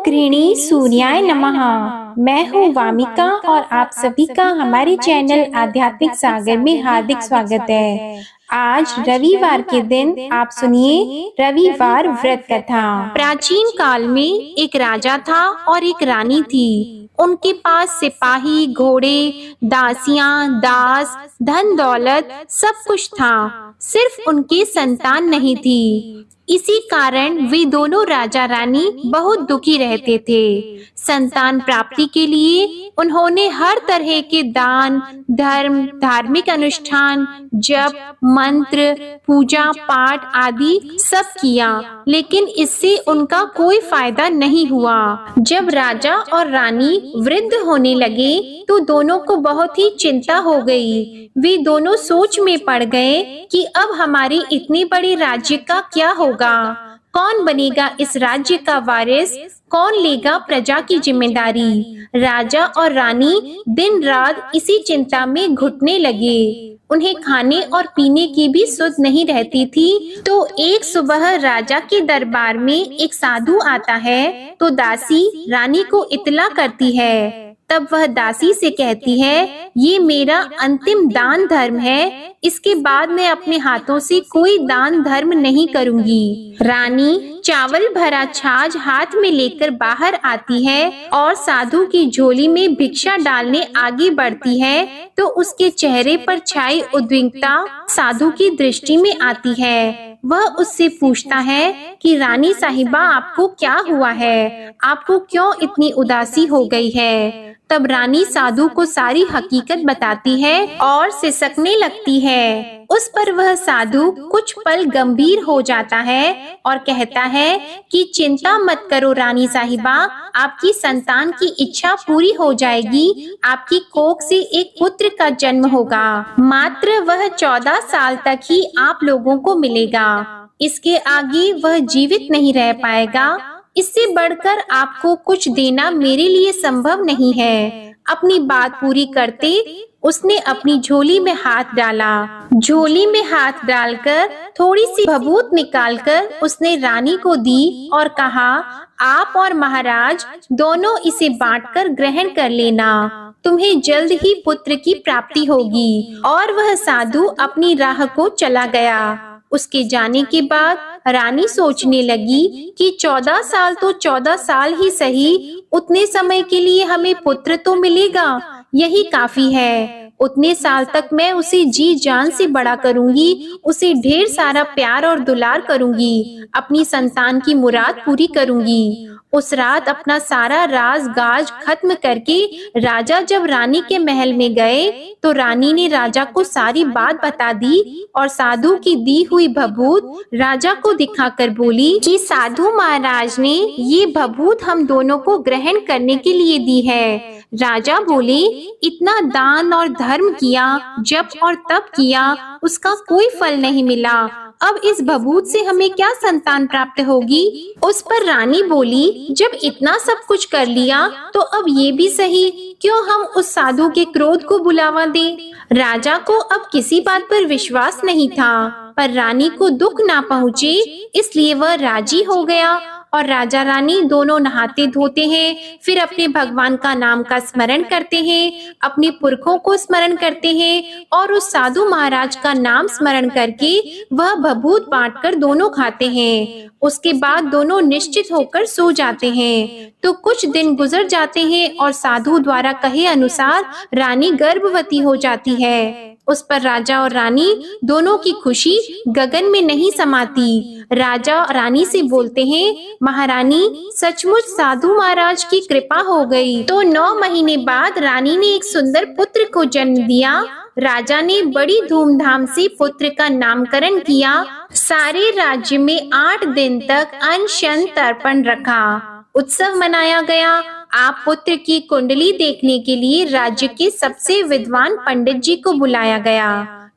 गृहिणी सूर्याय नमः। मैं हूँ वामिका और आप सभी का हमारे चैनल आध्यात्मिक सागर में हार्दिक स्वागत है। आज रविवार के दिन आप सुनिए रविवार व्रत कथा। प्राचीन काल में एक राजा था और एक रानी थी। उनके पास सिपाही, घोड़े, दासियां, दास, धन दौलत सब कुछ था, सिर्फ उनकी संतान नहीं थी। इसी कारण वे दोनों राजा रानी बहुत दुखी रहते थे। संतान प्राप्ति के लिए उन्होंने हर तरह के दान, धर्म, धार्मिक अनुष्ठान, जप, मंत्र, पूजा पाठ आदि सब किया, लेकिन इससे उनका कोई फायदा नहीं हुआ। जब राजा और रानी वृद्ध होने लगे तो दोनों को बहुत ही चिंता हो गई। वे दोनों सोच में पड़ गए कि अब हमारे इतने बड़े राज्य का क्या होगा, कौन बनेगा इस राज्य का वारिस, कौन लेगा प्रजा की जिम्मेदारी। राजा और रानी दिन रात इसी चिंता में घुटने लगे। उन्हें खाने और पीने की भी सुध नहीं रहती थी। तो एक सुबह राजा के दरबार में एक साधु आता है तो दासी रानी को इत्तला करती है। तब वह दासी से कहती है, ये मेरा अंतिम दान धर्म है, इसके बाद मैं अपने हाथों से कोई दान धर्म नहीं करूंगी। रानी चावल भरा छाछ हाथ में लेकर बाहर आती है और साधु की झोली में भिक्षा डालने आगे बढ़ती है तो उसके चेहरे पर छाई उद्विग्नता साधु की दृष्टि में आती है। वह उससे पूछता है कि रानी साहिबा, आपको क्या हुआ है, आपको क्यों इतनी उदासी हो गई है। तब रानी साधु को सारी हकीकत बताती है और सिसकने लगती है। उस पर वह साधु कुछ पल गंभीर हो जाता है और कहता है कि चिंता मत करो रानी साहिबा, आपकी संतान की इच्छा पूरी हो जाएगी। आपकी कोख से एक पुत्र का जन्म होगा, मात्र वह 14 साल तक ही आप लोगों को मिलेगा। इसके आगे वह जीवित नहीं रह पाएगा। इससे बढ़कर आपको कुछ देना मेरे लिए संभव नहीं है। अपनी बात पूरी करते उसने अपनी झोली में हाथ डाला। झोली में हाथ डालकर थोड़ी सी भभूत निकालकर उसने रानी को दी और कहा, आप और महाराज दोनों इसे बांटकर ग्रहण कर लेना, तुम्हें जल्द ही पुत्र की प्राप्ति होगी। और वह साधु अपनी राह को चला गया। उसके जाने के बाद रानी सोचने लगी कि 14 साल तो 14 साल ही सही, उतने समय के लिए हमें पुत्र तो मिलेगा, यही काफी है। उतने साल तक मैं उसे जी जान से बड़ा करूंगी, उसे ढेर सारा प्यार और दुलार करूंगी, अपनी संतान की मुराद पूरी करूंगी। उस रात अपना सारा राज गाज खत्म करके राजा जब रानी के महल में गए तो रानी ने राजा को सारी बात बता दी और साधु की दी हुई भभूत राजा को दिखाकर बोली कि साधु महाराज ने ये भभूत हम दोनों को ग्रहण करने के लिए दी है। राजा बोले, इतना दान और धर्म किया, जप और तप किया, उसका कोई फल नहीं मिला। अब इस भभूत से हमें क्या संतान प्राप्त होगी। उस पर रानी बोली, जब इतना सब कुछ कर लिया तो अब ये भी सही, क्यों हम उस साधु के क्रोध को बुलावा दें। राजा को अब किसी बात पर विश्वास नहीं था, पर रानी को दुख ना पहुँचे इसलिए वह राजी हो गया। और राजा रानी दोनों नहाते धोते हैं, फिर अपने भगवान का नाम का स्मरण करते हैं, अपने पुरखों को स्मरण करते हैं और उस साधु महाराज का नाम स्मरण करके वह भभूत बांटकर दोनों खाते हैं। उसके बाद दोनों निश्चित होकर सो जाते हैं। तो कुछ दिन गुजर जाते हैं और साधु द्वारा कहे अनुसार रानी गर्भवती हो जाती है। उस पर राजा और रानी दोनों की खुशी गगन में नहीं समाती। राजा रानी से बोलते हैं, महारानी सचमुच साधु महाराज की कृपा हो गई। तो 9 महीने बाद रानी ने एक सुंदर पुत्र को जन्म दिया। राजा ने बड़ी धूमधाम से पुत्र का नामकरण किया। सारे राज्य में 8 दिन तक अनशन तर्पण रखा, उत्सव मनाया गया। आप पुत्र की कुंडली देखने के लिए राज्य के सबसे विद्वान पंडित जी को बुलाया गया।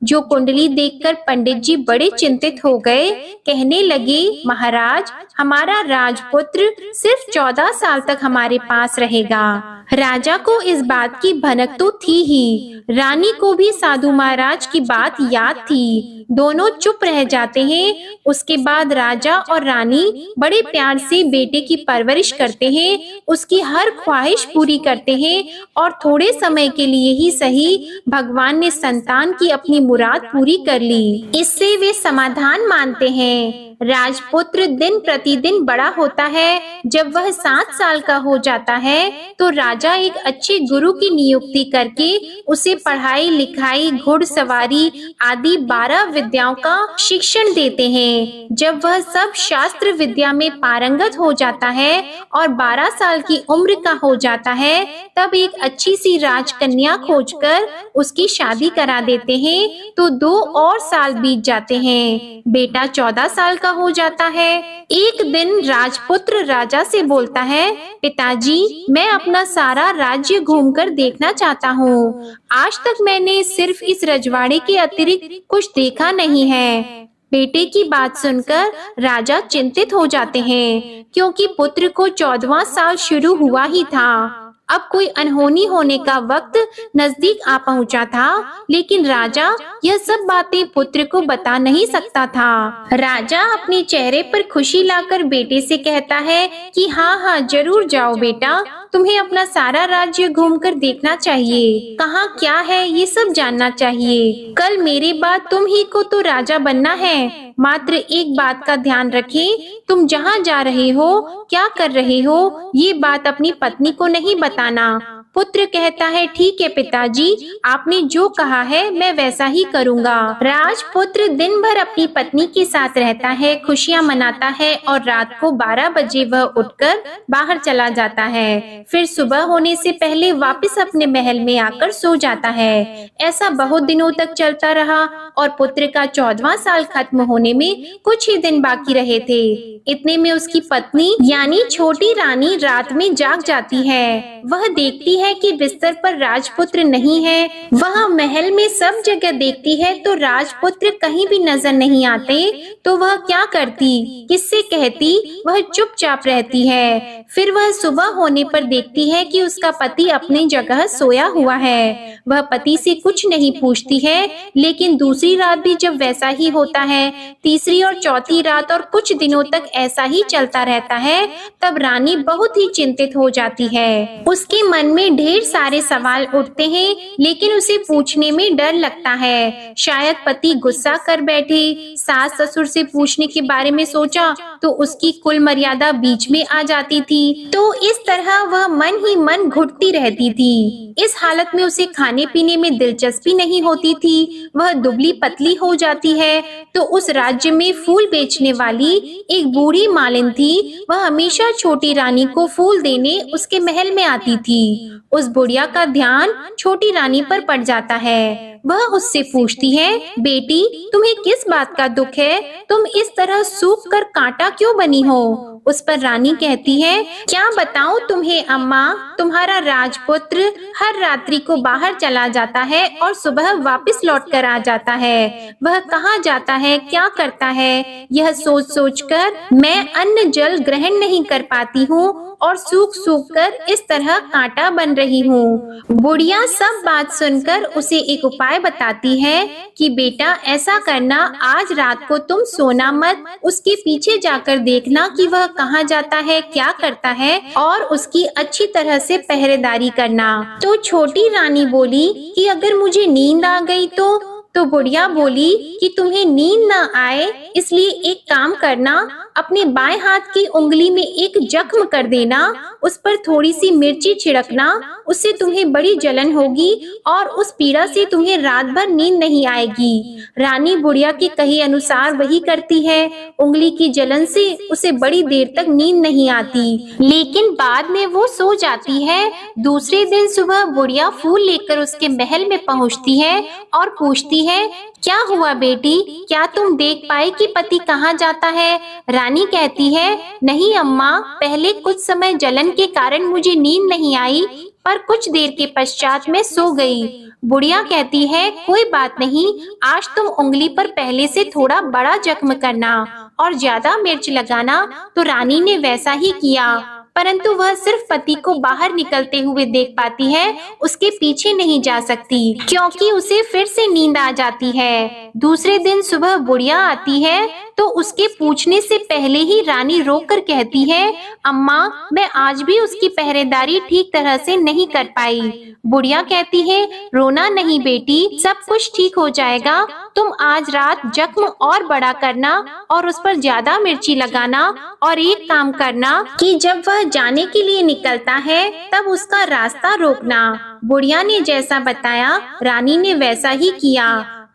जो कुंडली देखकर पंडित जी बड़े चिंतित हो गए। कहने लगे, महाराज, हमारा राजपुत्र सिर्फ 14 साल तक हमारे पास रहेगा। राजा को इस बात की भनक तो थी ही, रानी को भी साधु महाराज की बात याद थी। दोनों चुप रह जाते हैं। उसके बाद राजा और रानी बड़े प्यार से बेटे की परवरिश करते हैं, उसकी हर ख्वाहिश पूरी करते हैं और थोड़े समय के लिए ही सही भगवान ने संतान की अपनी मुराद पूरी कर ली। इससे वे समाधान मानते हैं। राजपुत्र दिन प्रतिदिन बड़ा होता है। जब वह 7 साल का हो जाता है तो राजा एक अच्छे गुरु की नियुक्ति करके उसे पढ़ाई लिखाई, घुड़सवारी आदि 12 विद्याओं का शिक्षण देते हैं। जब वह सब शास्त्र विद्या में पारंगत हो जाता है और 12 साल की उम्र का हो जाता है, तब एक अच्छी सी राजकन्या खोजकर उसकी शादी करा देते हैं। तो 2 और साल बीत जाते हैं। बेटा 14 साल का हो जाता है। एक दिन राजपुत्र राजा से बोलता है, पिताजी, मैं अपना सारा राज्य घूमकर देखना चाहता हूँ। आज तक मैंने सिर्फ इस रजवाड़े के अतिरिक्त कुछ देखा नहीं है। बेटे की बात सुनकर राजा चिंतित हो जाते हैं, क्योंकि पुत्र को 14वां साल शुरू हुआ ही था। अब कोई अनहोनी होने का वक्त नजदीक आ पहुंचा था, लेकिन राजा यह सब बातें पुत्र को बता नहीं सकता था। राजा अपने चेहरे पर खुशी लाकर बेटे से कहता है कि हाँ, जरूर जाओ बेटा, तुम्हें अपना सारा राज्य घूमकर देखना चाहिए। कहाँ क्या है ये सब जानना चाहिए। कल मेरे बाद तुम ही को तो राजा बनना है। मात्र एक बात का ध्यान रखें, तुम जहाँ जा रहे हो, क्या कर रहे हो, ये बात अपनी पत्नी को नहीं बताना। पुत्र कहता है, ठीक है पिताजी, आपने जो कहा है मैं वैसा ही करूँगा। राजपुत्र दिन भर अपनी पत्नी के साथ रहता है, खुशियाँ मनाता है और रात को 12 बजे वह उठकर बाहर चला जाता है। फिर सुबह होने से पहले वापस अपने महल में आकर सो जाता है। ऐसा बहुत दिनों तक चलता रहा और पुत्र का 14वां साल खत्म होने में कुछ ही दिन बाकी रहे थे। इतने में उसकी पत्नी यानी छोटी रानी रात में जाग जाती है। वह देखती है कि बिस्तर पर राजपुत्र नहीं है। वह महल में सब जगह देखती है तो राजपुत्र कहीं भी नजर नहीं आते। तो वह क्या करती, किससे कहती? वह चुपचाप रहती है। फिर वह सुबह होने पर देखती है कि उसका पति अपनी जगह सोया हुआ है। वह पति से कुछ नहीं पूछती है, लेकिन दूसरी रात भी जब वैसा ही होता है, तीसरी और चौथी रात और कुछ दिनों तक ऐसा ही चलता रहता है, तब रानी बहुत ही चिंतित हो जाती है। उसके मन में ढेर सारे सवाल उठते हैं, लेकिन उसे पूछने में डर लगता है। शायद पति गुस्सा कर बैठे। सास ससुर से पूछने के बारे में सोचा तो उसकी कुल मर्यादा बीच में आ जाती थी। तो इस तरह वह मन ही मन घुटती रहती थी। इस हालत में उसे खाने पीने में दिलचस्पी नहीं होती थी। वह दुबली पतली हो जाती है। तो उस राज्य में फूल बेचने वाली एक बूढ़ी मालिन थी। वह हमेशा छोटी रानी को फूल देने उसके महल में आती थी। उस बुढ़िया का ध्यान छोटी रानी पर पड़ जाता है। वह उससे पूछती है, बेटी, तुम्हें किस बात का दुख है? तुम इस तरह सूख कर कांटा क्यों बनी हो? उस पर रानी कहती है, क्या बताऊं तुम्हें अम्मा, तुम्हारा राजपुत्र हर रात्रि को बाहर चला जाता है और सुबह वापस लौट कर आ जाता है। वह कहाँ जाता है, क्या करता है, यह सोच सोच कर मैं अन्न जल ग्रहण नहीं कर पाती हूँ और सूख सूख कर इस तरह कांटा बन रही हूँ। बुढ़िया सब बात सुनकर उसे एक उपाय बताती है कि बेटा ऐसा करना, आज रात को तुम सोना मत, उसके पीछे जाकर देखना कि वह कहाँ जाता है, क्या करता है और उसकी अच्छी तरह से पहरेदारी करना। तो छोटी रानी बोली कि अगर मुझे नींद आ गई तो बुढ़िया बोली कि तुम्हें नींद न आए इसलिए एक काम करना, अपने बाएं हाथ की उंगली में एक जख्म कर देना, उस पर थोड़ी सी मिर्ची छिड़कना, उससे तुम्हें बड़ी जलन होगी और उस पीड़ा से तुम्हें रात भर नींद नहीं आएगी। रानी बुढ़िया के कहे अनुसार वही करती है। उंगली की जलन से उसे बड़ी देर तक नींद नहीं आती, लेकिन बाद में वो सो जाती है। दूसरे दिन सुबह बुढ़िया फूल लेकर उसके महल में पहुंचती है और पूछती है, क्या हुआ बेटी, क्या तुम देख पाई कि पति कहाँ जाता है? रानी कहती है, नहीं अम्मा, पहले कुछ समय जलन के कारण मुझे नींद नहीं आई, पर कुछ देर के पश्चात मैं सो गई। बुढ़िया कहती है, कोई बात नहीं, आज तुम उंगली पर पहले से थोड़ा बड़ा जख्म करना और ज्यादा मिर्च लगाना। तो रानी ने वैसा ही किया, परंतु वह सिर्फ पति को बाहर निकलते हुए देख पाती है, उसके पीछे नहीं जा सकती क्योंकि उसे फिर से नींद आ जाती है। दूसरे दिन सुबह बुढ़िया आती है तो उसके पूछने से पहले ही रानी रोककर कहती है, अम्मा, मैं आज भी उसकी पहरेदारी ठीक तरह से नहीं कर पाई। बुढ़िया कहती है, रोना नहीं बेटी, सब कुछ ठीक हो जाएगा। तुम आज रात जख्म और बड़ा करना और उस पर ज्यादा मिर्ची लगाना, और एक काम करना कि जब वह जाने के लिए निकलता है तब उसका रास्ता रोकना। बुढ़िया ने जैसा बताया रानी ने वैसा ही किया।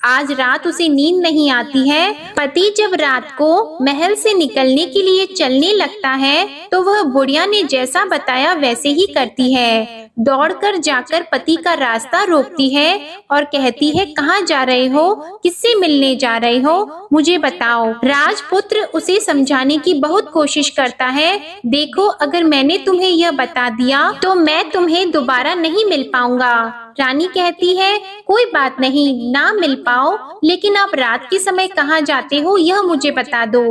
आज रात उसे नींद नहीं आती है। पति जब रात को महल से निकलने के लिए चलने लगता है तो वह बुढ़िया ने जैसा बताया वैसे ही करती है। दौड़कर जाकर पति का रास्ता रोकती है और कहती है, कहाँ जा रहे हो, किससे मिलने जा रहे हो, मुझे बताओ। राजपुत्र उसे समझाने की बहुत कोशिश करता है। देखो, अगर मैंने तुम्हें यह बता दिया तो मैं तुम्हें दोबारा नहीं मिल पाऊंगा। रानी कहती है, कोई बात नहीं, ना मिल पाओ, लेकिन आप रात के समय कहाँ जाते हो यह मुझे बता दो।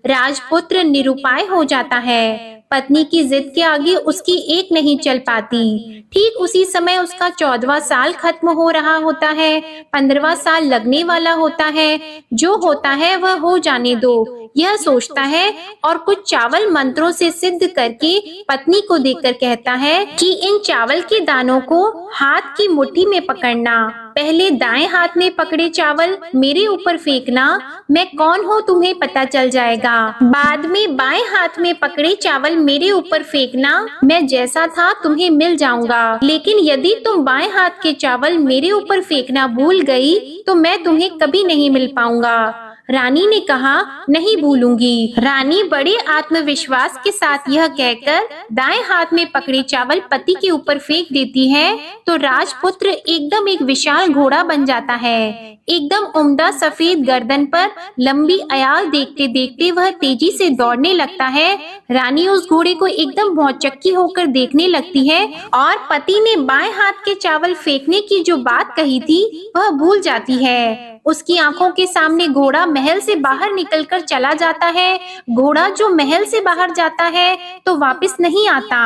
राजपुत्र निरुपाय हो जाता है। पत्नी की जिद के आगे उसकी एक नहीं चल पाती। ठीक उसी समय उसका 14वां साल खत्म हो रहा होता है, 15वां साल लगने वाला होता है। जो होता है वह हो जाने दो, यह सोचता है और कुछ चावल मंत्रों से सिद्ध करके पत्नी को देकर कहता है कि इन चावल के दानों को हाथ की मुट्ठी में पकड़ना। पहले दाएं हाथ में पकड़े चावल मेरे ऊपर फेंकना, मैं कौन हूँ तुम्हें पता चल जाएगा। बाद में बाएं हाथ में पकड़े चावल मेरे ऊपर फेंकना, मैं जैसा था तुम्हें मिल जाऊंगा। लेकिन यदि तुम बाएं हाथ के चावल मेरे ऊपर फेंकना भूल गई तो मैं तुम्हें कभी नहीं मिल पाऊंगा। रानी ने कहा, नहीं भूलूंगी। रानी बड़े आत्मविश्वास के साथ यह कहकर दाएं हाथ में पकड़े चावल पति के ऊपर फेंक देती है तो राजपुत्र एकदम एक विशाल घोड़ा बन जाता है। एकदम उम्दा सफेद गर्दन पर लंबी अयाल देखते देखते वह तेजी से दौड़ने लगता है। रानी उस घोड़े को एकदम भौचक्की होकर देखने लगती है और पति ने बाएं हाथ के चावल फेंकने की जो बात कही थी वह भूल जाती है। उसकी आंखों के सामने घोड़ा महल से बाहर निकलकर चला जाता है। घोड़ा जो महल से बाहर जाता है तो वापस नहीं आता।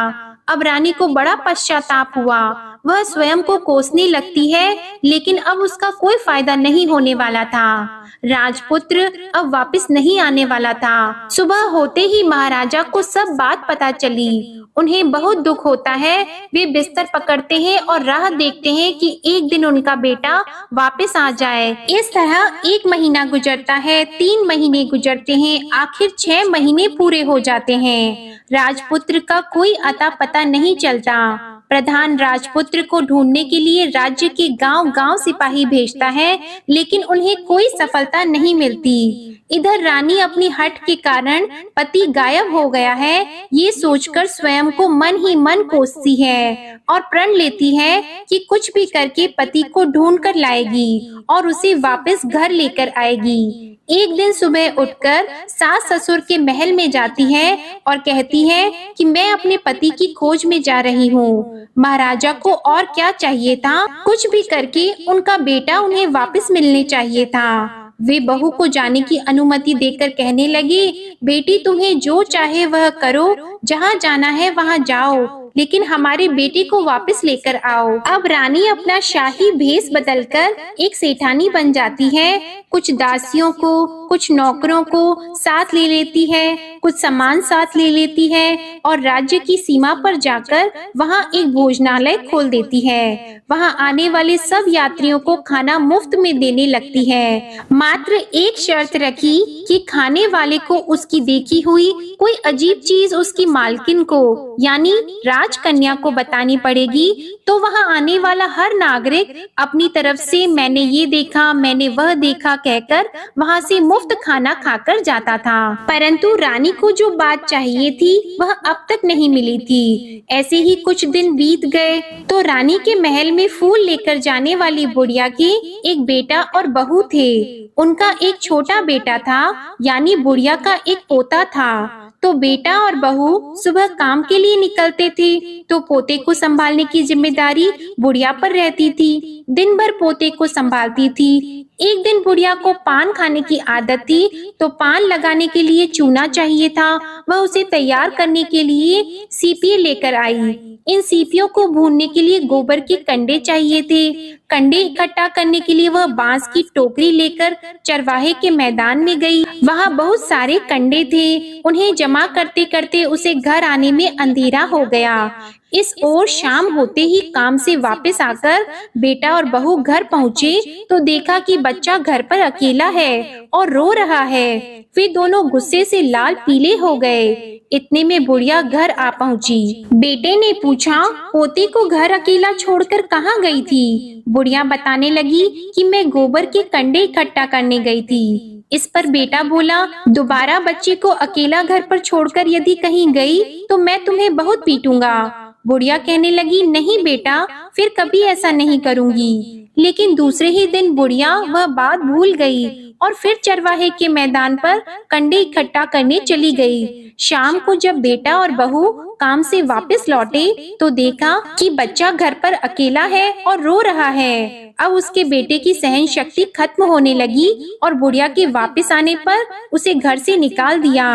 अब रानी को बड़ा पश्चाताप हुआ। वह स्वयं को कोसने लगती है, लेकिन अब उसका कोई फायदा नहीं होने वाला था। राजपुत्र अब वापस नहीं आने वाला था। सुबह होते ही महाराजा को सब बात पता चली। उन्हें बहुत दुख होता है। वे बिस्तर पकड़ते हैं और राह देखते हैं कि एक दिन उनका बेटा वापस आ जाए। इस तरह 1 महीना गुजरता है, 3 महीने गुजरते हैं, आखिर 6 महीने पूरे हो जाते हैं। राजपुत्र का कोई अता पता नहीं चलता। प्रधान राजपुत्र को ढूंढने के लिए राज्य के गांव-गांव सिपाही भेजता है, लेकिन उन्हें कोई सफलता नहीं मिलती। इधर रानी अपनी हठ के कारण पति गायब हो गया है, ये सोचकर स्वयं को मन ही मन कोसती है और प्रण लेती है कि कुछ भी करके पति को ढूंढ कर लाएगी और उसे वापस घर लेकर आएगी। एक दिन सुबह उठकर सास ससुर के महल में जाती है और कहती है कि मैं अपने पति की खोज में जा रही हूँ। महाराजा को और क्या चाहिए था, कुछ भी करके उनका बेटा उन्हें वापस मिलने चाहिए था। वे बहू को जाने की अनुमति देकर कहने लगे, बेटी तुम्हें जो चाहे वह करो, जहाँ जाना है वहाँ जाओ, लेकिन हमारे बेटे को वापस लेकर आओ। अब रानी अपना शाही भेष बदलकर एक सेठानी बन जाती है। कुछ दासियों को, कुछ नौकरों को साथ ले लेती है, कुछ सामान साथ ले लेती है और राज्य की सीमा पर जाकर वहां एक भोजनालय खोल देती है। वहां आने वाले सब यात्रियों को खाना मुफ्त में देने लगती है। मात्र एक शर्त रखी कि खाने वाले को उसकी देखी हुई कोई अजीब चीज उसकी मालकिन को यानी राजकन्या को बतानी पड़ेगी, तो वहां आने वाला हर नागरिक अपनी तरफ से मैंने ये देखा, मैंने वह देखा कहकर वहां से मुफ्त खाना खाकर जाता था। परंतु रानी को जो बात चाहिए थी वह अब तक नहीं मिली थी। ऐसे ही कुछ दिन बीत गए तो रानी के महल में फूल लेकर जाने वाली बुढ़िया के एक बेटा और बहू थे। उनका एक छोटा बेटा था, यानी बुढ़िया का एक पोता था। तो तो बेटा और बहू सुबह काम के लिए निकलते थे, तो पोते को संभालने की जिम्मेदारी बुढ़िया पर रहती थी। दिन भर पोते को संभालती थी। एक दिन बुढ़िया को पान खाने की आदत थी, तो पान लगाने के लिए चूना चाहिए था। वह उसे तैयार करने के लिए सीपी लेकर आई। इन सीपियों को भूनने के लिए गोबर के कंडे चाहिए थे। कंडे इकट्ठा करने के लिए वह बांस की टोकरी लेकर चरवाहे के मैदान में गई। वहाँ बहुत सारे कंडे थे। उन्हें जमा करते करते उसे घर आने में अंधेरा हो गया। इस ओर शाम होते ही काम से वापस आकर बेटा और बहू घर पहुँचे, तो देखा कि बच्चा घर पर अकेला है और रो रहा है। वे दोनों गुस्से से लाल पीले हो गए। इतने में बुढ़िया घर आ पहुंची। बेटे ने पूछा, पोते को घर अकेला छोड़कर कहाँ गई थी? बुढ़िया बताने लगी कि मैं गोबर के कंडे इकट्ठा करने गई थी। इस पर बेटा बोला, दोबारा बच्चे को अकेला घर पर छोड़कर यदि कहीं गई तो मैं तुम्हें बहुत पीटूंगा। बुढ़िया कहने लगी, नहीं बेटा, फिर कभी ऐसा नहीं करूंगी। लेकिन दूसरे ही दिन बुढ़िया वह बात भूल गई और फिर चरवाहे के मैदान पर कंडे इकट्ठा करने चली गई। शाम को जब बेटा और बहू काम से वापस लौटे, तो देखा कि बच्चा घर पर अकेला है और रो रहा है। अब उसके बेटे की सहन शक्ति खत्म होने लगी और बुढ़िया के वापस आने पर उसे घर से निकाल दिया।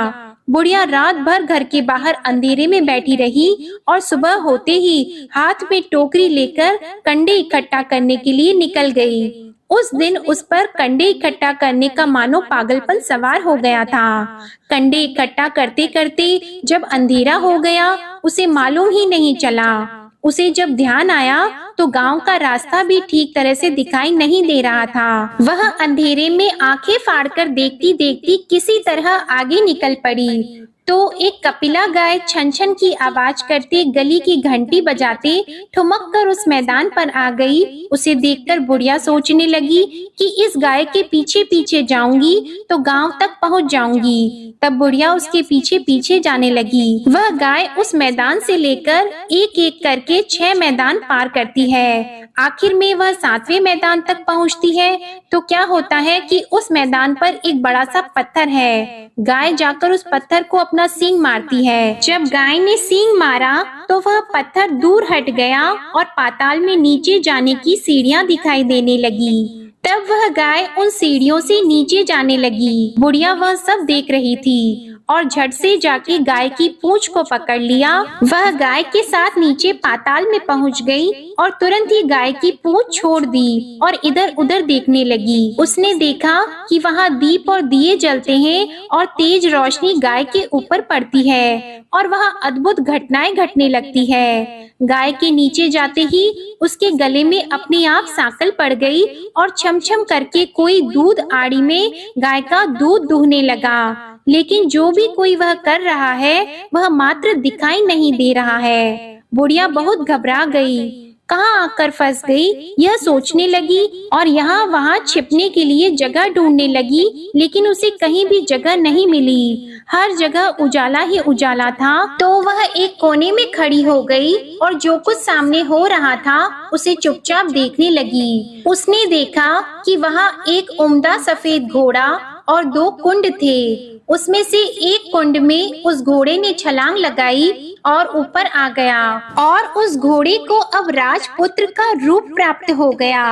बुढ़िया रात भर घर के बाहर अंधेरे में बैठी रही और सुबह होते ही हाथ में टोकरी लेकर कंडे इकट्ठा करने के लिए निकल गई। उस दिन उस पर कंडे इकट्ठा करने का मानो पागलपन सवार हो गया था। कंडे इकट्ठा करते करते जब अंधेरा हो गया, उसे मालूम ही नहीं चला। उसे जब ध्यान आया तो गांव का रास्ता भी ठीक तरह से दिखाई नहीं दे रहा था। वह अंधेरे में आंखें फाड़कर देखती देखती किसी तरह आगे निकल पड़ी। तो एक कपिला गाय छन छन की आवाज करते गली की घंटी बजाते ठुमक कर उस मैदान पर आ गई। उसे देखकर बुढ़िया सोचने लगी कि इस गाय के पीछे पीछे जाऊंगी तो गांव तक पहुंच जाऊंगी। तब बुढ़िया उसके पीछे पीछे जाने लगी। वह गाय उस मैदान से लेकर एक एक करके 6 मैदान पार करती है। आखिर में वह 7वें मैदान तक पहुंचती है, तो क्या होता है कि उस मैदान पर एक बड़ा सा पत्थर है। गाय जाकर उस पत्थर को अपना सींग मारती है। जब गाय ने सींग मारा तो वह पत्थर दूर हट गया और पाताल में नीचे जाने की सीढ़ियां दिखाई देने लगी। तब वह गाय उन सीढ़ियों से नीचे जाने लगी। बुढ़िया वह सब देख रही थी और झट से जाके गाय की पूंछ को पकड़ लिया। वह गाय के साथ नीचे पाताल में पहुंच गई और तुरंत ही गाय की पूंछ छोड़ दी और इधर उधर देखने लगी। उसने देखा कि वहाँ दीप और दिए जलते हैं और तेज रोशनी गाय के ऊपर पड़ती है और वहाँ अद्भुत घटनाएं घटने लगती है। गाय के नीचे जाते ही उसके गले में अपने आप सांकल पड़ गई और छमछम करके कोई दूध आड़ी में गाय का दूध दूहने लगा। लेकिन जो भी कोई वह कर रहा है वह मात्र दिखाई नहीं दे रहा है। बुढ़िया बहुत घबरा गई, कहाँ आकर फंस गई यह सोचने लगी और यहाँ वहाँ छिपने के लिए जगह ढूंढने लगी, लेकिन उसे कहीं भी जगह नहीं मिली। हर जगह उजाला ही उजाला था। तो वह एक कोने में खड़ी हो गई और जो कुछ सामने हो रहा था उसे चुपचाप देखने लगी। उसने देखा कि वहाँ एक उम्दा सफेद घोड़ा और 2 कुंड थे। उसमें से एक कुंड में उस घोड़े ने छलांग लगाई और ऊपर आ गया और उस घोड़े को अब राजपुत्र का रूप प्राप्त हो गया।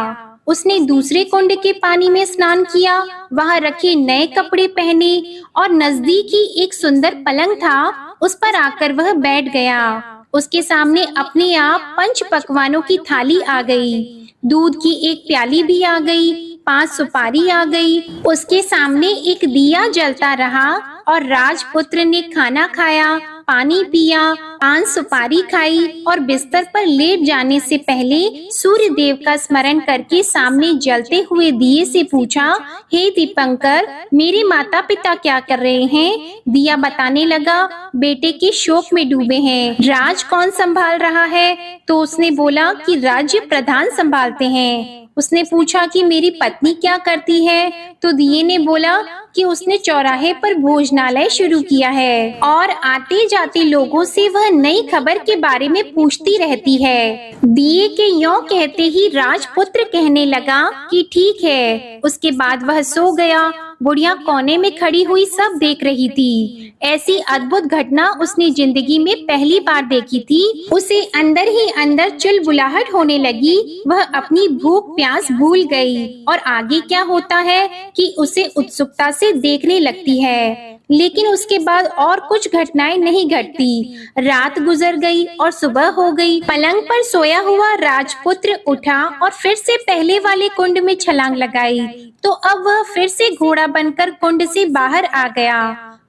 उसने दूसरे कुंड के पानी में स्नान किया, वहाँ रखे नए कपड़े पहने और नजदीक ही एक सुंदर पलंग था, उस पर आकर वह बैठ गया। उसके सामने अपने आप 5 पकवानों की थाली आ गई। दूध की एक प्याली भी आ गई, 5 सुपारी आ गई। उसके सामने एक दिया जलता रहा और राजपुत्र ने खाना खाया, पानी पिया, 5 सुपारी खाई और बिस्तर पर लेट जाने से पहले सूर्य देव का स्मरण करके सामने जलते हुए दिए से पूछा, हे दीपंकर, मेरे माता पिता क्या कर रहे हैं? दिया बताने लगा, बेटे के शोक में डूबे हैं। राज कौन संभाल रहा है? तो उसने बोला कि राज्य प्रधान संभालते हैं। उसने पूछा कि मेरी पत्नी क्या करती है? तो दिए ने बोला कि उसने चौराहे पर भोजनालय शुरू किया है और आते जाते लोगों से वह नई खबर के बारे में पूछती रहती है। दिए के यों कहते ही राजपुत्र कहने लगा कि ठीक है। उसके बाद वह सो गया बुढ़िया कोने में खड़ी हुई सब देख रही थी। ऐसी अद्भुत घटना उसने जिंदगी में पहली बार देखी थी। उसे अंदर ही अंदर चुलबुलाहट होने लगी। वह अपनी भूख प्यास भूल गई और आगे क्या होता है कि उसे उत्सुकता से देखने लगती है। लेकिन उसके बाद और कुछ घटनाएं नहीं घटती। रात गुजर गई और सुबह हो गई। पलंग पर सोया हुआ राजपुत्र उठा और फिर से पहले वाले कुंड में छलांग लगाई। तो अब वह फिर से घोड़ा बनकर कुंड से बाहर आ गया।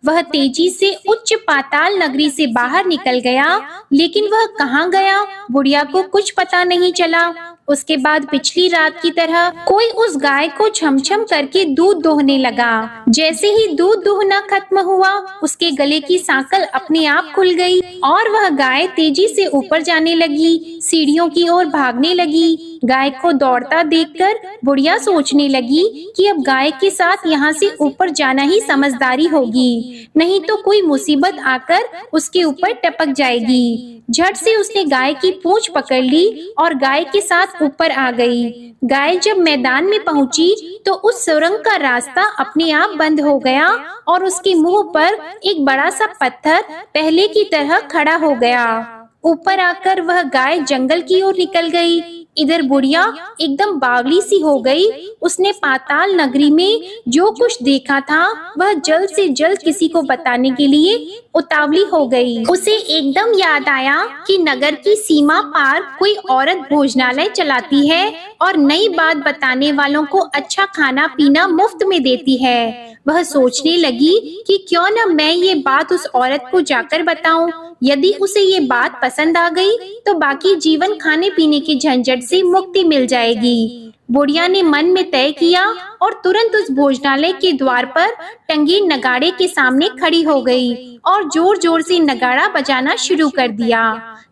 वह तेजी से उच्च पाताल नगरी से बाहर निकल गया, लेकिन वह कहाँ गया, बुढ़िया को कुछ पता नहीं चला। उसके बाद पिछली रात की तरह कोई उस गाय को छमछम करके दूध दोहने लगा। जैसे ही दूध दोहना खत्म हुआ, उसके गले की सांकल अपने आप खुल गई और वह गाय तेजी से ऊपर जाने लगी, सीढ़ियों की ओर भागने लगी। गाय को दौड़ता देखकर बुढ़िया सोचने लगी कि अब गाय के साथ यहाँ से ऊपर जाना ही समझदारी होगी, नहीं तो कोई मुसीबत आकर उसके ऊपर टपक जाएगी। झट से उसने गाय की पूंछ पकड़ ली और गाय के साथ ऊपर आ गई। गाय जब मैदान में पहुंची तो उस सुरंग का रास्ता अपने आप बंद हो गया और उसके मुंह पर एक बड़ा सा पत्थर पहले की तरह खड़ा हो गया। ऊपर आकर वह गाय जंगल की ओर निकल गई। इधर बुढ़िया एकदम बावली सी हो गई। उसने पाताल नगरी में जो कुछ देखा था वह जल्द से जल्द किसी को बताने के लिए उतावली हो गई। उसे एकदम याद आया कि नगर की सीमा पार कोई औरत भोजनालय चलाती है और नई बात बताने वालों को अच्छा खाना पीना मुफ्त में देती है। वह सोचने लगी कि क्यों न मैं ये बात उस औरत को जाकर बताऊं। यदि उसे ये बात पसंद आ गई तो बाकी जीवन खाने पीने के झंझट से मुक्ति मिल जाएगी। बुढ़िया ने मन में तय किया और तुरंत उस भोजनालय के द्वार पर टंगे नगाड़े के सामने खड़ी हो गई और जोर जोर से नगाड़ा बजाना शुरू कर दिया।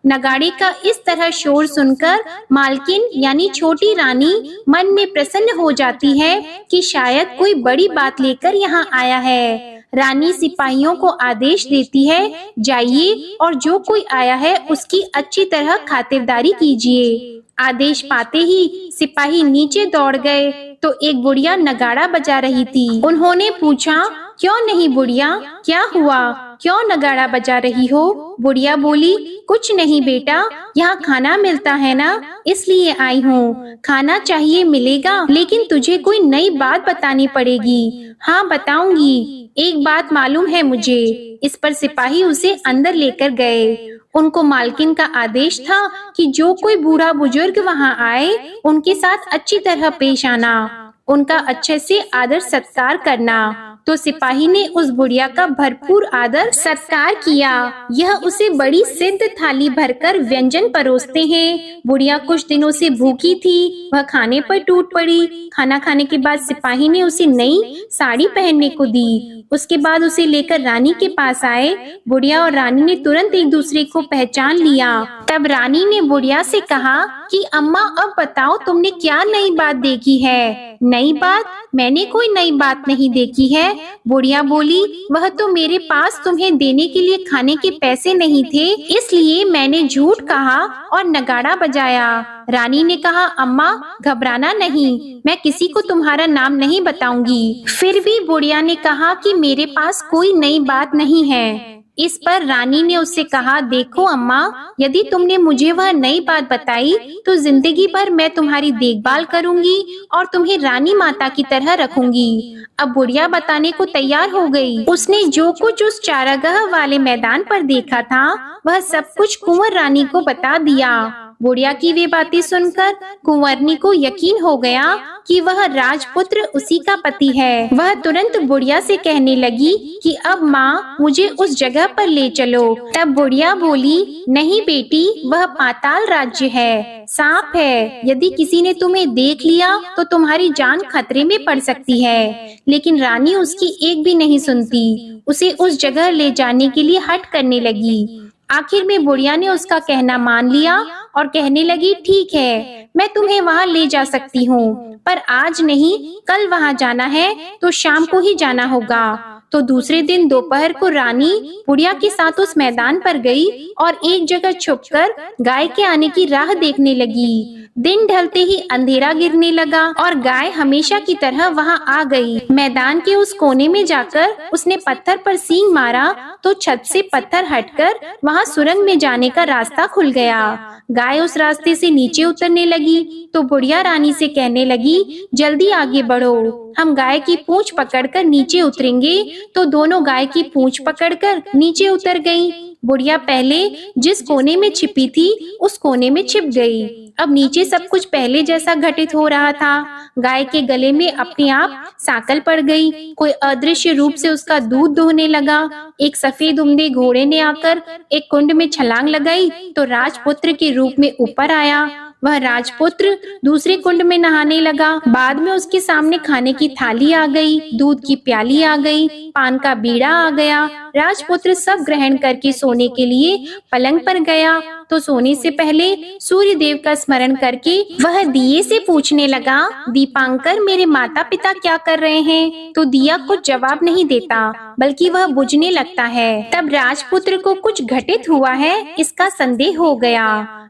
नगाड़े का इस तरह शोर सुनकर मालकिन यानी छोटी रानी मन में प्रसन्न हो जाती है कि शायद कोई बड़ी बात लेकर यहाँ आया है। रानी सिपाहियों को आदेश देती है, जाइए और जो कोई आया है उसकी अच्छी तरह खातिरदारी कीजिए। आदेश पाते ही सिपाही नीचे दौड़ गए तो एक बुढ़िया नगाड़ा बजा रही थी। उन्होंने पूछा, क्यों नहीं बुढ़िया, क्या हुआ, क्यों नगाड़ा बजा रही हो? बुढ़िया बोली, कुछ नहीं बेटा, यहाँ खाना मिलता है ना, इसलिए आई हूँ। खाना चाहिए मिलेगा, लेकिन तुझे कोई नई बात बतानी पड़ेगी। हाँ बताऊंगी, एक बात मालूम है मुझे। इस पर सिपाही उसे अंदर लेकर गए। उनको मालकिन का आदेश था कि जो कोई बूढ़ा बुजुर्ग वहाँ आए उनके साथ अच्छी तरह पेश आना, उनका अच्छे से आदर सत्कार करना। तो सिपाही ने उस बुढ़िया का भरपूर आदर सत्कार किया। यह उसे बड़ी सिद्ध थाली भरकर व्यंजन परोसते हैं। बुढ़िया कुछ दिनों से भूखी थी, वह खाने पर टूट पड़ी। खाना खाने के बाद सिपाही ने उसे नई साड़ी पहनने को दी। उसके बाद उसे लेकर रानी के पास आए। बुढ़िया और रानी ने तुरंत एक दूसरे को पहचान लिया। तब रानी ने बुढ़िया से कहा कि अम्मा अब बताओ तुमने क्या नई बात देखी है? नई बात? मैंने कोई नई बात नहीं देखी है। बुढ़िया बोली, वह तो मेरे पास तुम्हें देने के लिए खाने के पैसे नहीं थे, इसलिए मैंने झूठ कहा और नगाड़ा बजाया। रानी ने कहा, अम्मा घबराना नहीं, मैं किसी को तुम्हारा नाम नहीं बताऊंगी। फिर भी बुढ़िया ने कहा कि मेरे पास कोई नई बात नहीं है। इस पर रानी ने उससे कहा, देखो अम्मा, यदि तुमने मुझे वह नई बात बताई तो जिंदगी भर मैं तुम्हारी देखभाल करूंगी और तुम्हें रानी माता की तरह रखूंगी। अब बुढ़िया बताने को तैयार हो गई। उसने जो कुछ उस चारागाह वाले मैदान पर देखा था वह सब कुछ कुंवर रानी को बता दिया। बुढ़िया की वे बातें सुनकर कुंवरनी को यकीन हो गया कि वह राजपुत्र उसी का पति है। वह तुरंत बुढ़िया से कहने लगी कि अब माँ मुझे उस जगह पर ले चलो। तब बुढ़िया बोली, नहीं बेटी, वह पाताल राज्य है, सांप है। यदि किसी ने तुम्हें देख लिया तो तुम्हारी जान खतरे में पड़ सकती है। लेकिन रानी उसकी एक भी नहीं सुनती, उसे उस जगह ले जाने के लिए हठ करने लगी। आखिर में बुढ़िया ने उसका कहना मान लिया और कहने लगी, ठीक है, मैं तुम्हें वहाँ ले जा सकती हूँ, पर आज नहीं, कल वहाँ जाना है तो शाम को ही जाना होगा। तो दूसरे दिन दोपहर को रानी बुढ़िया के साथ उस मैदान पर गई और एक जगह छुपकर गाय के आने की राह देखने लगी। दिन ढलते ही अंधेरा गिरने लगा और गाय हमेशा की तरह वहां आ गई। मैदान के उस कोने में जाकर उसने पत्थर पर सींग मारा तो छत से पत्थर हटकर वहां सुरंग में जाने का रास्ता खुल गया। गाय उस रास्ते से नीचे उतरने लगी तो बुढ़िया रानी से कहने लगी, जल्दी आगे बढ़ो, हम गाय की पूंछ पकड़कर नीचे उतरेंगे। तो दोनों गाय की पूंछ पकड़कर नीचे उतर गईं। बुढ़िया पहले जिस कोने में छिपी थी उस कोने में छिप गई। अब नीचे सब कुछ पहले जैसा घटित हो रहा था। गाय के गले में अपने आप सांकल पड़ गई। कोई अदृश्य रूप से उसका दूध दोहने लगा। एक सफेद उम्दे घोड़े ने आकर एक कुंड में छलांग लगाई तो राजपुत्र के रूप में ऊपर आया। वह राजपुत्र दूसरे कुंड में नहाने लगा। बाद में उसके सामने खाने की थाली आ गई, दूध की प्याली आ गई, पान का बीड़ा आ गया। राजपुत्र सब ग्रहण करके सोने के लिए पलंग पर गया तो सोने से पहले सूर्य देव का स्मरण करके वह दिए से पूछने लगा, दीपांकर मेरे माता पिता क्या कर रहे हैं? तो दिया कुछ जवाब नहीं देता बल्कि वह बुझने लगता है। तब राजपुत्र को कुछ घटित हुआ है इसका संदेह हो गया।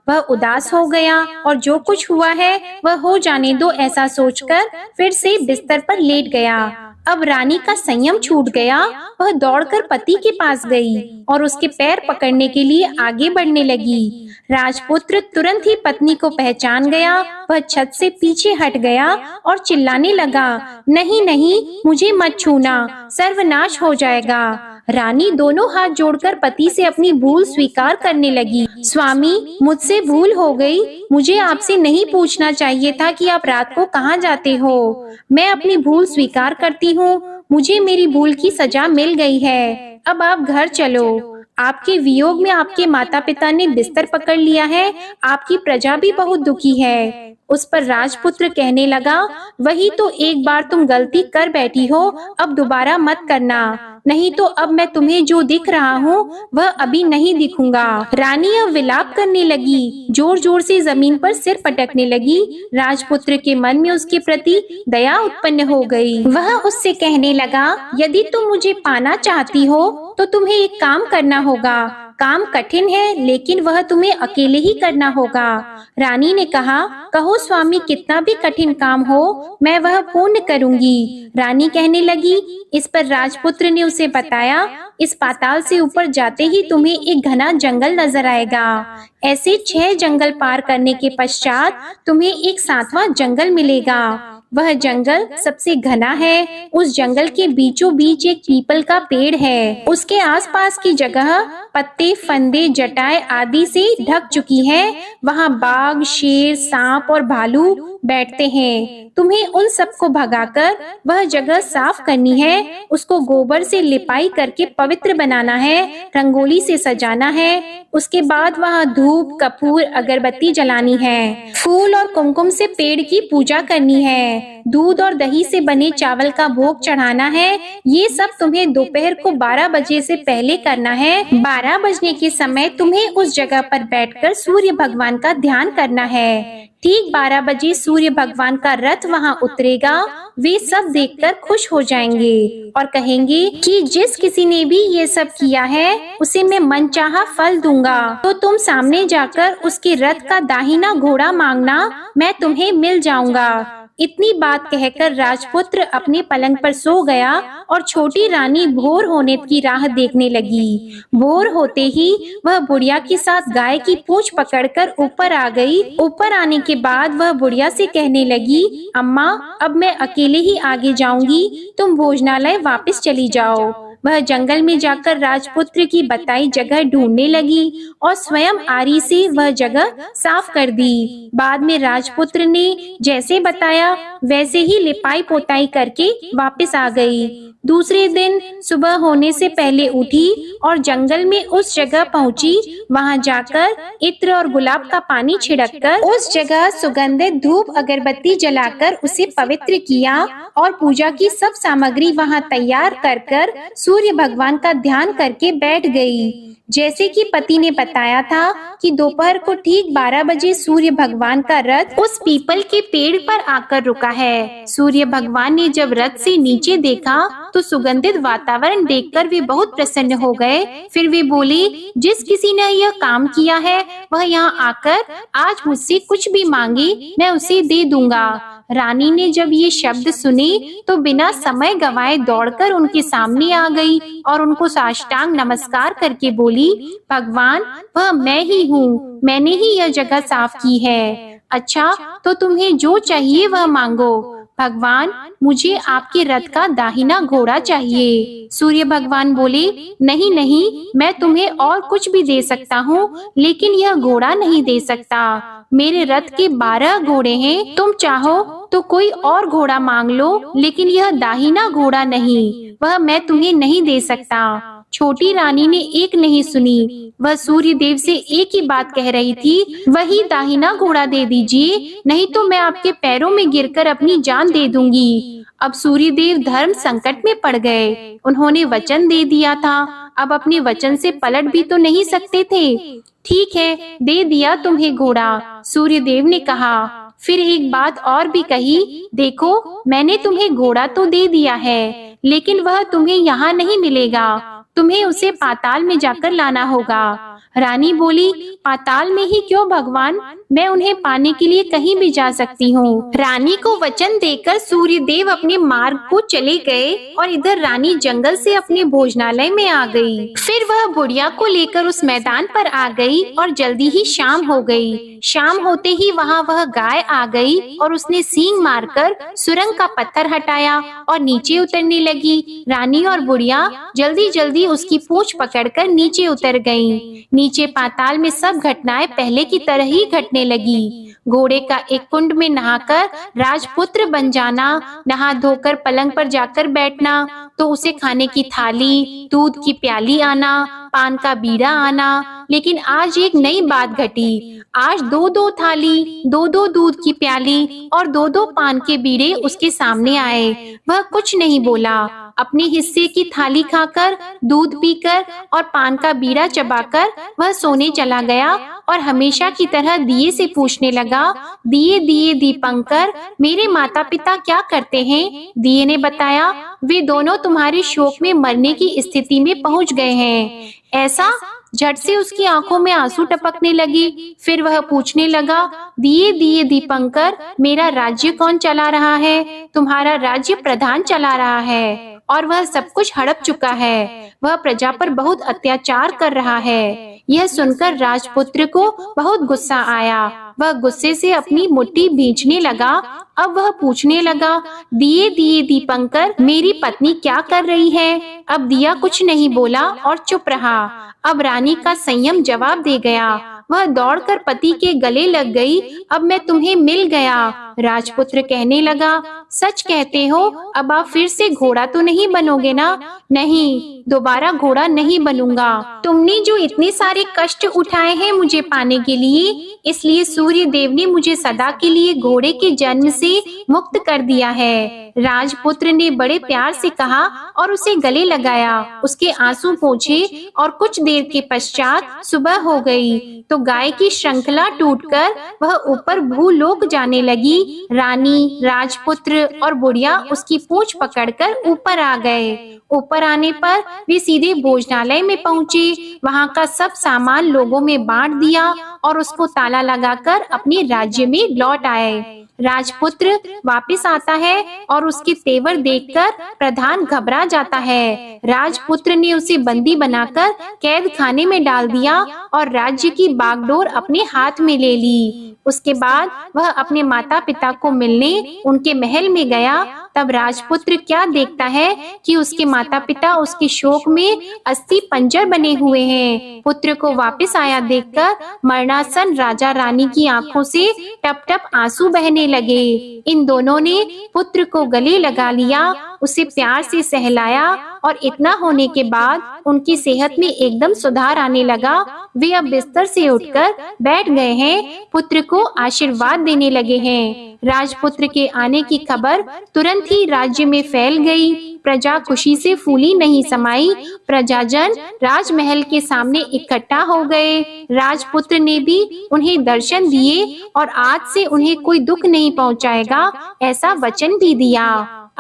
वह उदास हो गया और जो कुछ हुआ है वह हो जाने दो ऐसा सोचकर फिर से बिस्तर पर लेट गया। अब रानी का संयम छूट गया। वह दौड़कर पति के पास गई और उसके पैर पकड़ने के लिए आगे बढ़ने लगी। राजपुत्र तुरंत ही पत्नी को पहचान गया। वह छत से पीछे हट गया और चिल्लाने लगा, नहीं नहीं, मुझे मत छूना, सर्वनाश हो जाएगा। रानी दोनों हाथ जोड़कर पति से अपनी भूल स्वीकार करने लगी। स्वामी, मुझसे भूल हो गई। मुझे आपसे नहीं पूछना चाहिए था कि आप रात को कहाँ जाते हो। मैं अपनी भूल स्वीकार करती हूँ। मुझे मेरी भूल की सजा मिल गई है। अब आप घर चलो। आपके वियोग में आपके माता पिता ने बिस्तर पकड़ लिया है। आपकी प्रजा भी बहुत दुखी है। उस पर राजपुत्र कहने लगा, वही तो एक बार तुम गलती कर बैठी हो, अब दोबारा मत करना, नहीं तो अब मैं तुम्हें जो दिख रहा हूँ वह अभी नहीं दिखूंगा। रानी अब विलाप करने लगी, जोर जोर से जमीन पर सिर पटकने लगी। राजपुत्र के मन में उसके प्रति दया उत्पन्न हो गई। वह उससे कहने लगा, यदि तुम मुझे पाना चाहती हो तो तुम्हें एक काम करना होगा। काम कठिन है लेकिन वह तुम्हें अकेले ही करना होगा। रानी ने कहा, कहो स्वामी, कितना भी कठिन काम हो मैं वह पूर्ण करूंगी। रानी कहने लगी। इस पर राजपुत्र ने उसे बताया, इस पाताल से ऊपर जाते ही तुम्हें एक घना जंगल नजर आएगा। ऐसे 6 जंगल पार करने के पश्चात तुम्हें एक 7वां जंगल मिलेगा। वह जंगल सबसे घना है। उस जंगल के बीचों बीच एक पीपल का पेड़ है। उसके आसपास की जगह पत्ते, फंदे, जटाएं आदि से ढक चुकी है। वहाँ बाघ, शेर, सांप और भालू बैठते हैं। तुम्हें उन सबको भगाकर वह जगह साफ करनी है। उसको गोबर से लिपाई करके पवित्र बनाना है, रंगोली से सजाना है। उसके बाद वहाँ धूप, कपूर, अगरबत्ती जलानी है। फूल और कुमकुम से पेड़ की पूजा करनी है। दूध और दही से बने चावल का भोग चढ़ाना है। ये सब तुम्हें दोपहर को 12 बजे से पहले करना है। 12 बजने के समय तुम्हें उस जगह पर बैठकर सूर्य भगवान का ध्यान करना है। ठीक 12 बजे सूर्य भगवान का रथ वहाँ उतरेगा। वे सब देखकर खुश हो जाएंगे और कहेंगे कि जिस किसी ने भी ये सब किया है उसे मैं मनचाहा फल दूंगा। तो तुम सामने जाकर उसके रथ का दाहिना घोड़ा मांगना, मैं तुम्हें मिल जाऊंगा। इतनी बात कहकर राजपुत्र अपने पलंग पर सो गया और छोटी रानी भोर होने की राह देखने लगी। भोर होते ही वह बुढ़िया के साथ गाय की पूंछ पकड़कर ऊपर आ गई। ऊपर आने के बाद वह बुढ़िया से कहने लगी, अम्मा, अब मैं अकेले ही आगे जाऊंगी, तुम भोजनालय वापस चली जाओ। वह जंगल में जाकर राजपुत्र की बताई जगह ढूंढने लगी और स्वयं आरी से वह जगह साफ कर दी। बाद में राजपुत्र ने जैसे बताया वैसे ही लिपाई पोताई करके वापस आ गई। दूसरे दिन सुबह होने से पहले उठी और जंगल में उस जगह पहुंची। वहां जाकर इत्र और गुलाब का पानी छिड़ककर उस जगह सुगंधित धूप अगरबत्ती जलाकर उसे पवित्र किया और पूजा की सब सामग्री वहां तैयार कर सूर्य भगवान का ध्यान करके बैठ गई। जैसे कि पति ने बताया था कि दोपहर को ठीक 12 बजे सूर्य भगवान का रथ उस पीपल के पेड़ पर आकर रुका है। सूर्य भगवान ने जब रथ से नीचे देखा तो सुगंधित वातावरण देखकर वे बहुत प्रसन्न हो गए। फिर वे बोले, जिस किसी ने यह काम किया है वह यहाँ आकर आज मुझसे कुछ भी मांगे मैं उसे दे दूंगा। रानी ने जब ये शब्द सुने तो बिना समय गंवाए दौड़कर उनके सामने आ गई और उनको साष्टांग नमस्कार करके बोली, भगवान, वह मैं ही हूँ, मैंने ही यह जगह साफ की है। अच्छा, तो तुम्हें जो चाहिए वह मांगो। भगवान, मुझे आपके रथ का दाहिना घोड़ा चाहिए। सूर्य भगवान बोले, नहीं नहीं, मैं तुम्हें और कुछ भी दे सकता हूँ, लेकिन यह घोड़ा नहीं दे सकता। मेरे रथ के 12 घोड़े हैं, तुम चाहो तो कोई और घोड़ा मांग लो, लेकिन यह दाहिना घोड़ा नहीं, वह मैं तुम्हें नहीं दे सकता। छोटी रानी ने एक नहीं सुनी, वह सूर्य देव से एक ही बात कह रही थी, वही दाहिना घोड़ा दे दीजिए, नहीं तो मैं आपके पैरों में गिरकर अपनी जान दे दूंगी। अब सूर्य देव धर्म संकट में पड़ गए। उन्होंने वचन दे दिया था, अब अपने वचन से पलट भी तो नहीं सकते थे। ठीक है, दे दिया तुम्हें घोड़ा, सूर्य देव ने कहा। फिर एक बात और भी कही, देखो, मैंने तुम्हें घोड़ा तो दे दिया है, लेकिन वह तुम्हें यहाँ नहीं मिलेगा, तुम्हें उसे पाताल में जाकर लाना होगा। रानी बोली, पाताल में ही क्यों भगवान, मैं उन्हें पाने के लिए कहीं भी जा सकती हूँ। रानी को वचन देकर सूर्य देव अपने मार्ग को चले गए और इधर रानी जंगल से अपने भोजनालय में आ गई। फिर वह बुढ़िया को लेकर उस मैदान पर आ गई और जल्दी ही शाम हो गई। शाम होते ही वहाँ वह गाय आ गई और उसने सींग मारकर सुरंग का पत्थर हटाया और नीचे उतरने लगी। रानी और बुढ़िया जल्दी जल्दी उसकी पूंछ पकड़कर नीचे उतर गईं। नीचे पाताल में सब घटनाएं पहले की तरह ही घटने लगी। घोड़े का एक कुंड में नहाकर राजपुत्र बन जाना, नहा धोकर पलंग पर जाकर बैठना, तो उसे खाने की थाली, दूध की प्याली आना, पान का बीड़ा आना। लेकिन आज एक नई बात घटी। आज 2-2 थाली, 2-2 दूध की प्याली और 2-2 पान के बीड़े उसके सामने आए। वह कुछ नहीं बोला। अपने हिस्से की थाली खाकर, दूध पीकर और पान का बीड़ा चबाकर वह सोने चला गया और हमेशा की तरह दिए से पूछने लगा, दिए दिए दीपंकर, मेरे माता पिता क्या करते हैं? दिए ने बताया, वे दोनों तुम्हारे शोक में मरने की स्थिति में पहुंच गए हैं। ऐसा? झट से उसकी आंखों में आंसू टपकने लगी। फिर वह पूछने लगा, दिए दिए दीपंकर, मेरा राज्य कौन चला रहा है? तुम्हारा राज्य प्रधान चला रहा है और वह सब कुछ हड़प चुका है। वह प्रजा पर बहुत अत्याचार कर रहा है। यह सुनकर राजपुत्र को बहुत गुस्सा आया। वह गुस्से से अपनी मुट्ठी भींचने लगा। अब वह पूछने लगा, दिए दिए दीपंकर, मेरी पत्नी क्या कर रही है? अब दिया कुछ नहीं बोला और चुप रहा। अब रानी का संयम जवाब दे गया। वह दौड़कर पति के गले लग गई। अब मैं तुम्हें मिल गया। राजपुत्र कहने लगा, सच कहते हो? अब आप फिर से घोड़ा तो नहीं बनोगे ना? नहीं, दोबारा घोड़ा नहीं बनूंगा। तुमने जो इतने सारे कष्ट उठाए हैं मुझे पाने के लिए, इसलिए सूर्य देव ने मुझे सदा के लिए घोड़े के जन्म से मुक्त कर दिया है। राजपुत्र ने बड़े प्यार से कहा और उसे गले लगाया। उसके आंसू पोंछे और कुछ देर के पश्चात सुबह हो गई तो गाय की श्रृंखला टूटकर वह ऊपर भूलोक जाने लगी। रानी, राजपुत्र और बुढ़िया उसकी पूंछ पकड़कर ऊपर आ गए। ऊपर आने पर वे सीधे भोजनालय में पहुँचे। वहाँ का सब सामान लोगों में बांट दिया और उसको ताला लगाकर अपने राज्य में लौट आए। राजपुत्र वापस आता है और उसके तेवर देखकर प्रधान घबरा जाता है। राजपुत्र ने उसे बंदी बनाकर कैद खाने में डाल दिया और राज्य की बागडोर अपने हाथ में ले ली। उसके बाद वह अपने माता पिता को मिलने उनके महल में गया। तब राजपुत्र क्या देखता है कि उसके माता पिता उसके शोक में अस्थि पंजर बने हुए हैं। पुत्र को वापस आया देखकर मरणासन राजा रानी की आंखों से टप टप आंसू बहने लगे। इन दोनों ने पुत्र को गले लगा लिया, उसे प्यार से सहलाया और इतना होने के बाद उनकी सेहत में एकदम सुधार आने लगा। वे अब बिस्तर से उठकर बैठ गए हैं, पुत्र को आशीर्वाद देने लगे हैं। राजपुत्र के आने की खबर तुरंत ही राज्य में फैल गई। प्रजा खुशी से फूली नहीं समाई। प्रजाजन राजमहल के सामने इकट्ठा हो गए। राजपुत्र ने भी उन्हें दर्शन दिए और आज से उन्हें कोई दुख नहीं पहुंचाएगा, ऐसा वचन भी दिया।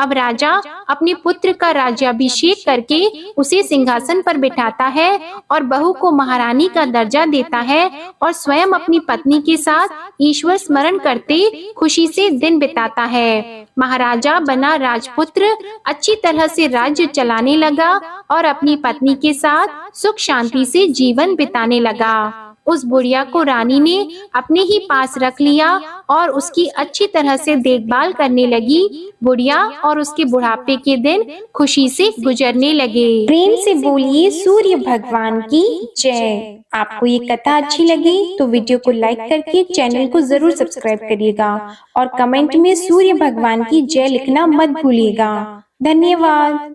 अब राजा अपने पुत्र का राज्याभिषेक करके उसे सिंहासन पर बिठाता है और बहू को महारानी का दर्जा देता है और स्वयं अपनी पत्नी के साथ ईश्वर स्मरण करते खुशी से दिन बिताता है। महाराजा बना राजपुत्र अच्छी तरह से राज्य चलाने लगा और अपनी पत्नी के साथ सुख शांति से जीवन बिताने लगा। उस बुढ़िया को रानी ने अपने ही पास रख लिया और उसकी अच्छी तरह से देखभाल करने लगी। बुढ़िया और उसके बुढ़ापे के दिन खुशी से गुजरने लगे। प्रेम से बोलिए सूर्य भगवान की जय। आपको ये कथा अच्छी लगी तो वीडियो को लाइक करके चैनल को जरूर सब्सक्राइब करिएगा और कमेंट में सूर्य भगवान की जय लिखना मत भूलिएगा। धन्यवाद।